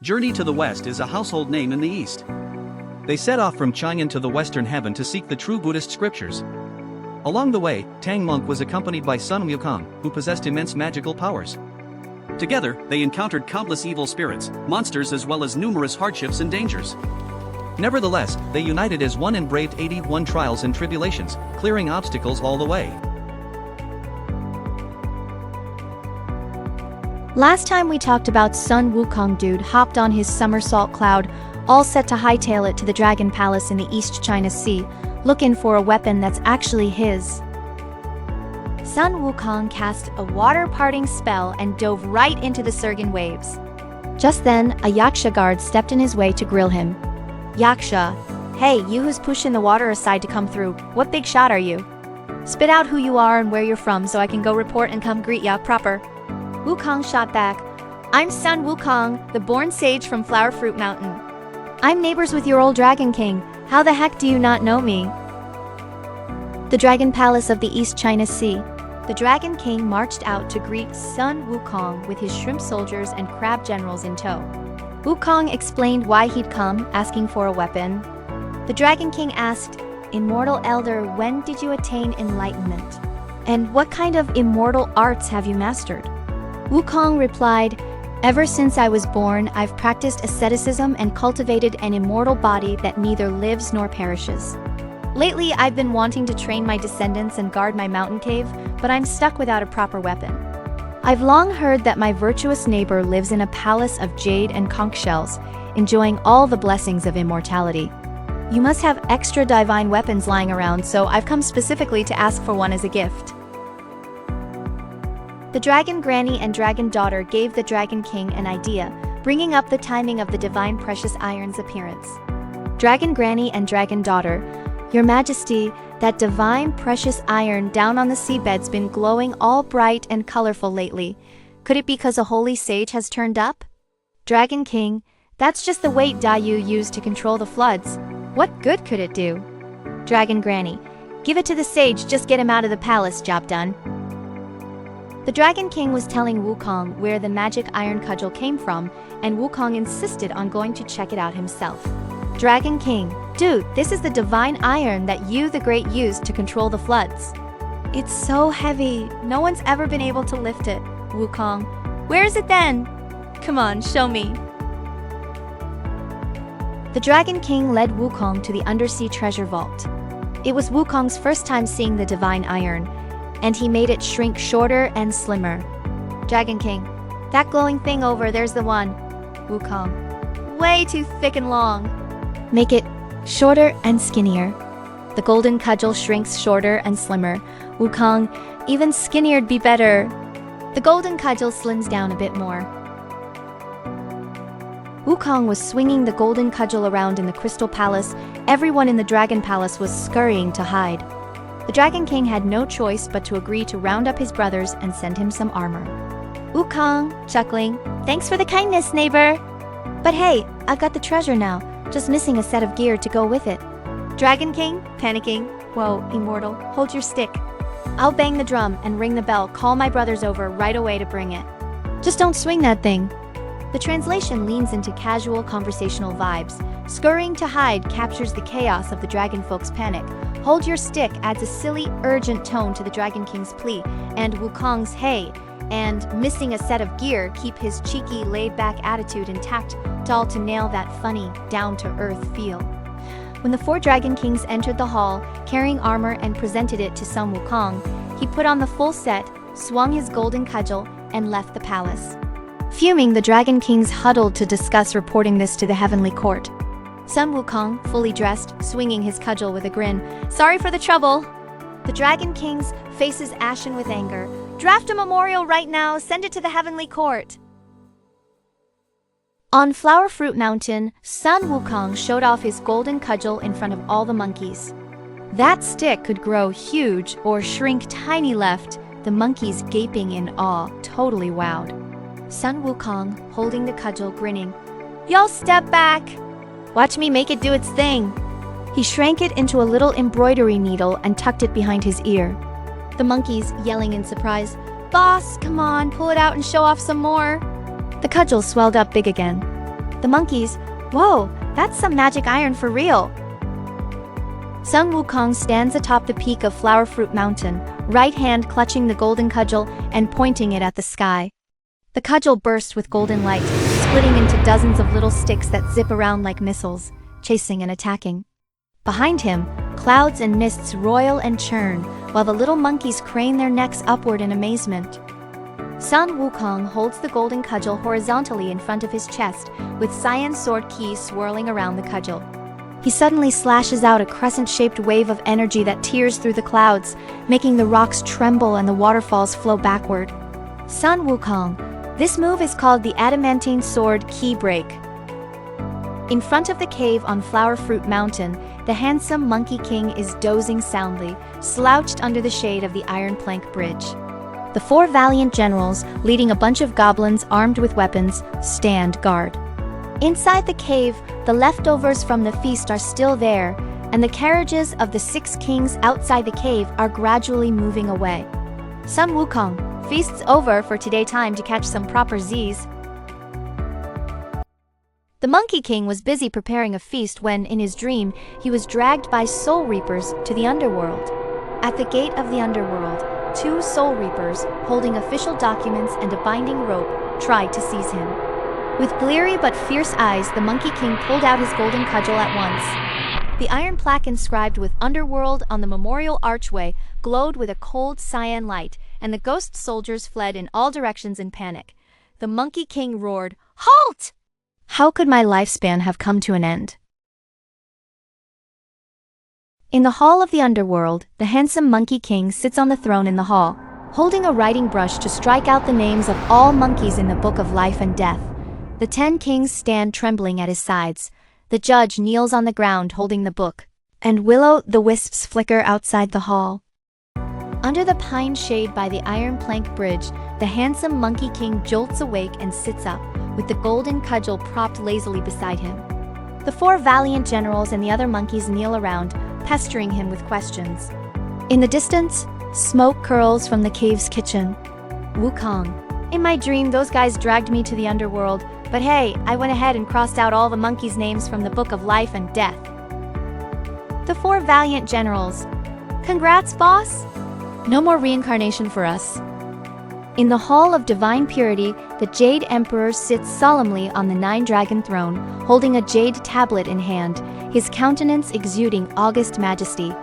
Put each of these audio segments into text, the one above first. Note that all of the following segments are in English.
Journey to the West is a household name in the East. They set off from Chang'an to the Western Heaven to seek the true Buddhist scriptures. Along the way, Tang monk was accompanied by Sun Wukong, who possessed immense magical powers. Together, they encountered countless evil spirits, monsters as well as numerous hardships and dangers. Nevertheless, they united as one and braved 81 trials and tribulations, clearing obstacles all the way. Last time we talked about Sun Wukong dude hopped on his somersault cloud, all set to hightail it to the Dragon Palace in the East China Sea, looking for a weapon that's actually his. Sun Wukong cast a water-parting spell and dove right into the surging waves. Just then, a Yaksha guard stepped in his way to grill him. Yaksha, hey, you who's pushing the water aside to come through, what big shot are you? Spit out who you are and where you're from so I can go report and come greet ya proper. Wukong shot back, I'm Sun Wukong, the born sage from Flower Fruit Mountain. I'm neighbors with your old Dragon King, how the heck do you not know me? The Dragon Palace of the East China Sea. The Dragon King marched out to greet Sun Wukong with his shrimp soldiers and crab generals in tow. Wukong explained why he'd come, asking for a weapon. The Dragon King asked, Immortal Elder, when did you attain enlightenment? And what kind of immortal arts have you mastered? Wukong replied, Ever since I was born, I've practiced asceticism and cultivated an immortal body that neither lives nor perishes. Lately, I've been wanting to train my descendants and guard my mountain cave, but I'm stuck without a proper weapon. I've long heard that my virtuous neighbor lives in a palace of jade and conch shells, enjoying all the blessings of immortality. You must have extra divine weapons lying around, so I've come specifically to ask for one as a gift. The Dragon Granny and Dragon Daughter gave the Dragon King an idea, bringing up the timing of the divine precious iron's appearance. Dragon Granny and Dragon Daughter, Your Majesty, that divine precious iron down on the seabed's been glowing all bright and colorful lately. Could it be because a holy sage has turned up? Dragon King, that's just the weight Dayu used to control the floods. What good could it do? Dragon Granny, give it to the sage, just get him out of the palace, job done. The Dragon King was telling Wukong where the magic iron cudgel came from, and Wukong insisted on going to check it out himself. Dragon King, dude, this is the divine iron that you the Great used to control the floods. It's so heavy, no one's ever been able to lift it. Wukong, where is it then? Come on, show me. The Dragon King led Wukong to the undersea treasure vault. It was Wukong's first time seeing the divine iron, and he made it shrink shorter and slimmer. Dragon King, that glowing thing over there's the one. Wukong, way too thick and long. Make it shorter and skinnier. The golden cudgel shrinks shorter and slimmer. Wukong, even skinnier'd be better. The golden cudgel slims down a bit more. Wukong was swinging the golden cudgel around in the Crystal Palace. Everyone in the Dragon Palace was scurrying to hide. The Dragon King had no choice but to agree to round up his brothers and send him some armor. Wukong, chuckling, thanks for the kindness, neighbor. But hey, I've got the treasure now, just missing a set of gear to go with it. Dragon King, panicking, whoa, immortal, hold your stick. I'll bang the drum and ring the bell, call my brothers over right away to bring it. Just don't swing that thing. The translation leans into casual conversational vibes. Scurrying to hide captures the chaos of the dragon folk's panic. Hold your stick adds a silly, urgent tone to the Dragon King's plea, and Wukong's hey, and missing a set of gear keep his cheeky, laid-back attitude intact, all to nail that funny, down-to-earth feel. When the 4 Dragon Kings entered the hall, carrying armor and presented it to Sun Wukong, he put on the full set, swung his golden cudgel, and left the palace. Fuming, the Dragon Kings huddled to discuss reporting this to the heavenly court. Sun Wukong, fully dressed, swinging his cudgel with a grin. Sorry for the trouble. The Dragon King's faces ashen with anger. Draft a memorial right now, send it to the heavenly court. On Flower Fruit Mountain, Sun Wukong showed off his golden cudgel in front of all the monkeys. That stick could grow huge or shrink tiny, left the monkeys gaping in awe, totally wowed. Sun Wukong, holding the cudgel, grinning. Y'all step back. Watch me make it do its thing. He shrank it into a little embroidery needle and tucked it behind his ear. The monkeys, yelling in surprise, Boss, come on, pull it out and show off some more. The cudgel swelled up big again. The monkeys, "Whoa, that's some magic iron for real." Sun Wukong stands atop the peak of Flower Fruit Mountain, right hand clutching the golden cudgel and pointing it at the sky. The cudgel bursts with golden light, splitting into dozens of little sticks that zip around like missiles, chasing and attacking. Behind him, clouds and mists roil and churn, while the little monkeys crane their necks upward in amazement. Sun Wukong holds the golden cudgel horizontally in front of his chest, with cyan sword keys swirling around the cudgel. He suddenly slashes out a crescent-shaped wave of energy that tears through the clouds, making the rocks tremble and the waterfalls flow backward. Sun Wukong. This move is called the Adamantine Sword Key Break. In front of the cave on Flower Fruit Mountain, the handsome Monkey King is dozing soundly, slouched under the shade of the iron plank bridge. The four valiant generals, leading a bunch of goblins armed with weapons, stand guard. Inside the cave, the leftovers from the feast are still there, and the carriages of the 6 kings outside the cave are gradually moving away. Sun Wukong, feast's over for today, time to catch some proper Z's. The Monkey King was busy preparing a feast when, in his dream, he was dragged by soul reapers to the underworld. At the gate of the underworld, 2 soul reapers, holding official documents and a binding rope, tried to seize him. With bleary but fierce eyes, the Monkey King pulled out his golden cudgel at once. The iron plaque inscribed with Underworld on the memorial archway glowed with a cold cyan light, and the ghost soldiers fled in all directions in panic. The Monkey King roared, "Halt! How could my lifespan have come to an end?" In the hall of the underworld, the handsome Monkey King sits on the throne in the hall, holding a writing brush to strike out the names of all monkeys in the Book of Life and Death. The 10 kings stand trembling at his sides. The judge kneels on the ground holding the book, and will-o'-the-wisps flicker outside the hall. Under the pine shade by the iron plank bridge, the handsome Monkey King jolts awake and sits up, with the golden cudgel propped lazily beside him. The 4 valiant generals and the other monkeys kneel around, pestering him with questions. In the distance, smoke curls from the cave's kitchen. Wukong. In my dream, those guys dragged me to the underworld, but hey, I went ahead and crossed out all the monkeys' names from the Book of Life and Death. The 4 valiant generals. Congrats, boss! No more reincarnation for us. In the Hall of Divine Purity, the Jade Emperor sits solemnly on the 9-dragon throne, holding a jade tablet in hand, his countenance exuding august majesty.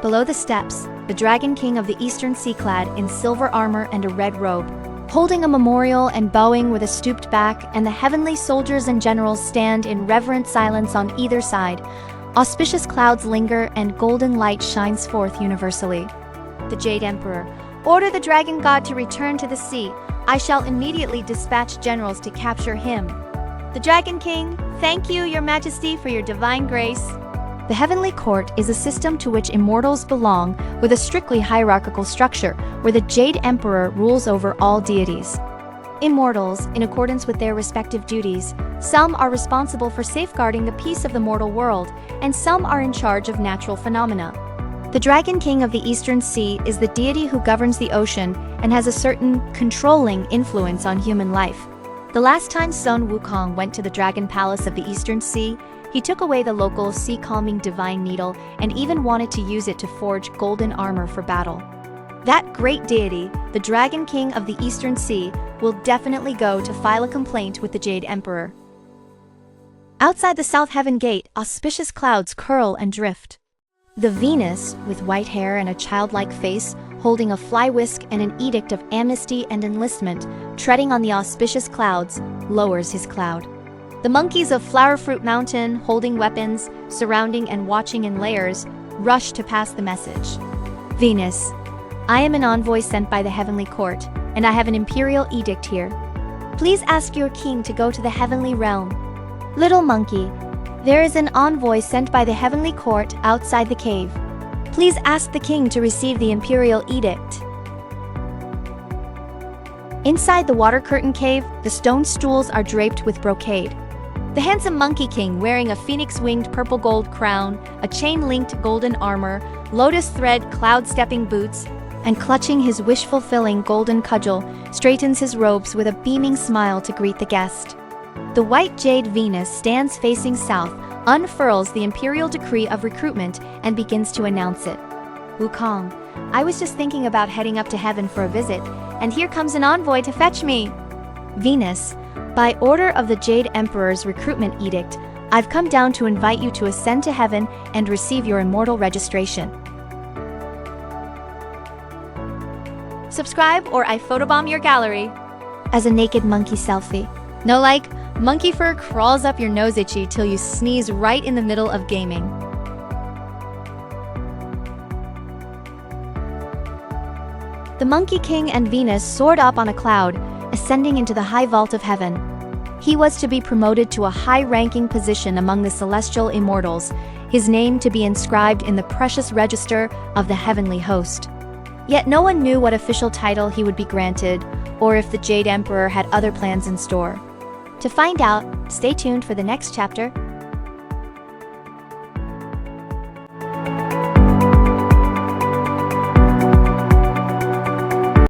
Below the steps, the Dragon King of the Eastern Sea, clad in silver armor and a red robe, holding a memorial and bowing with a stooped back, and the heavenly soldiers and generals stand in reverent silence on either side. Auspicious clouds linger and golden light shines forth universally. The Jade Emperor. Order the dragon god to return to the sea. I shall immediately dispatch generals to capture him. The Dragon King. Thank you, your majesty, for your divine grace. The Heavenly Court is a system to which immortals belong, with a strictly hierarchical structure, where the Jade Emperor rules over all deities. Immortals, in accordance with their respective duties, some are responsible for safeguarding the peace of the mortal world, and some are in charge of natural phenomena. The Dragon King of the Eastern Sea is the deity who governs the ocean and has a certain controlling influence on human life. The last time Sun Wukong went to the Dragon Palace of the Eastern Sea, he took away the local sea-calming divine needle and even wanted to use it to forge golden armor for battle. That great deity, the Dragon King of the Eastern Sea, will definitely go to file a complaint with the Jade Emperor. Outside the South Heaven Gate, auspicious clouds curl and drift. The Venus, with white hair and a childlike face, holding a fly whisk and an edict of amnesty and enlistment, treading on the auspicious clouds, lowers his cloud. The monkeys of Flower Fruit Mountain, holding weapons, surrounding and watching in layers, rush to pass the message. Venus. I am an envoy sent by the Heavenly Court, and I have an imperial edict here. Please ask your king to go to the heavenly realm. Little monkey. There is an envoy sent by the Heavenly Court outside the cave. Please ask the king to receive the imperial edict. Inside the water curtain cave, the stone stools are draped with brocade. The handsome Monkey King, wearing a phoenix-winged purple gold crown, a chain-linked golden armor, lotus thread cloud-stepping boots, and clutching his wish-fulfilling golden cudgel, straightens his robes with a beaming smile to greet the guest. The white jade Venus stands facing south, unfurls the imperial decree of recruitment, and begins to announce it. Wukong, I was just thinking about heading up to heaven for a visit, and here comes an envoy to fetch me. Venus, by order of the Jade Emperor's recruitment edict, I've come down to invite you to ascend to heaven and receive your immortal registration. Subscribe or I photobomb your gallery. As a naked monkey selfie. No like, monkey fur crawls up your nose itchy till you sneeze right in the middle of gaming. The Monkey King and Venus soared up on a cloud, ascending into the high vault of heaven. He was to be promoted to a high-ranking position among the celestial immortals, his name to be inscribed in the precious register of the heavenly host. Yet no one knew what official title he would be granted, or if the Jade Emperor had other plans in store. To find out, stay tuned for the next chapter.